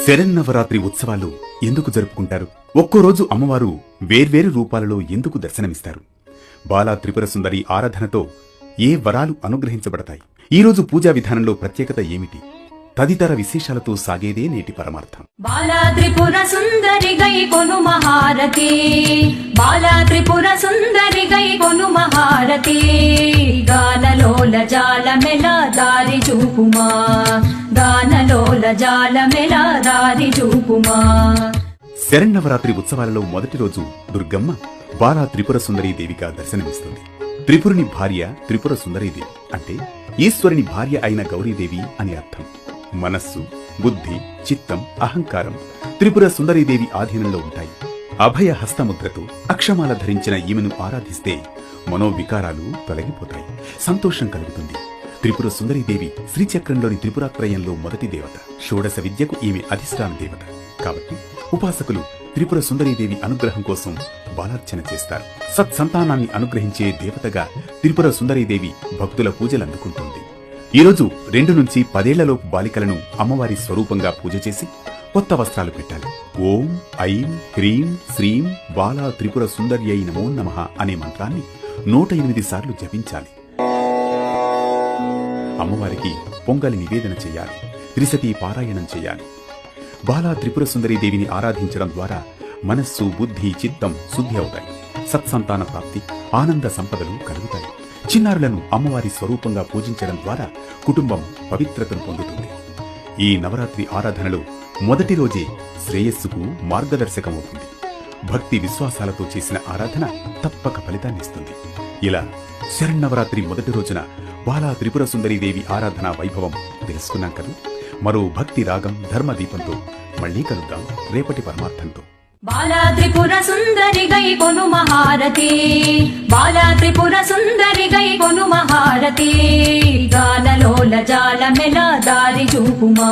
శరన్నవరాత్రి ఉత్సవాలు ఎందుకు జరుపుకుంటారు? ఒక్కో రోజు అమ్మవారు వేర్వేరు రూపాలలో ఎందుకు దర్శనమిస్తారు? బాలా త్రిపుర సుందరి ఆరాధనతో ఏ వరాలు అనుగ్రహించబడతాయి? ఈరోజు పూజా విధానంలో ప్రత్యేకత ఏమిటి? తదితర విశేషాలతో సాగేదే నేటి పరమార్థం. బాలా త్రిపుర సుందరి గై కొను మహారతి, బాలా త్రిపుర సుందరి గై కొను మహారతి, గానలోల జాలమెల దారి చూపుమా, గానలోల జాలమెల దారి చూపుమా. శరన్నవరాత్రి ఉత్సవాలలో మొదటి రోజు దుర్గమ్మ బాలా త్రిపుర సుందరీదేవిగా దర్శనమిస్తుంది. త్రిపురుని భార్య త్రిపుర సుందరీదేవి అంటే ఈశ్వరుని భార్య అయిన గౌరీదేవి అని అర్థం. మనస్సు, బుద్ధి, చిత్తం, అహంకారం త్రిపుర సుందరీదేవి ఆధీనంలో ఉంటాయి. అభయ హస్తముద్రతో అక్షమాల ధరించిన ఈమెను ఆరాధిస్తే మనోవికారాలు తొలగిపోతాయి, సంతోషం కలుగుతుంది. త్రిపుర సుందరీదేవి శ్రీచక్రంలోని త్రిపురాత్రయంలో మొదటి దేవత. షోడశ విద్యకు ఈమె అధిష్టాన దేవత కాబట్టి ఉపాసకులు త్రిపుర సుందరీదేవి అనుగ్రహం కోసం బాలార్చన చేస్తారు. సత్సంతానాన్ని అనుగ్రహించే దేవతగా త్రిపుర సుందరీదేవి భక్తుల పూజలు అందుకుంటుంది. ఈరోజు 2 నుంచి 10 ఏళ్లలోపు బాలికలను అమ్మవారి స్వరూపంగా పూజ చేసి కొత్త వస్త్రాలు పెట్టాలి. ఓం ఐం హ్రీం శ్రీం బాలా త్రిపుర సుందర్యై నమో నమః అనే మంత్రాన్ని 108 సార్లు జపించాలి. అమ్మవారికి పొంగలి నివేదన చేయాలి. త్రిశతి పారాయణం చేయాలి. బాలా త్రిపుర సుందరీదేవిని ఆరాధించడం ద్వారా మనస్సు, బుద్ధి, చిత్తం శుద్ధి అవుతాయి. సత్సంతాన ప్రాప్తి, ఆనంద సంపదలు కలుగుతాయి. చిన్నారులను అమ్మవారి స్వరూపంగా పూజించడం ద్వారా కుటుంబం పవిత్రతను పొందుతుంది. ఈ నవరాత్రి ఆరాధనలో మొదటి రోజే శ్రేయస్సుకు మార్గదర్శకమవుతుంది. భక్తి విశ్వాసాలతో చేసిన ఆరాధన తప్పక ఫలితాన్నిస్తుంది. ఇలా శరన్నవరాత్రి మొదటి రోజున బాలా త్రిపుర సుందరీదేవి ఆరాధన వైభవం తెలుసుకున్నాం కదా. మరో భక్తి రాగం, ధర్మ దీపంతో మళ్లీ కలుద్దాం రేపటి పరమార్థంతో. బాలా త్రిపుర సుందరి గై కొను మహారతి, బాలా త్రిపుర సుందరి గై కొను మహారతి, గానలోల జాలమెల దారి చూపుమా.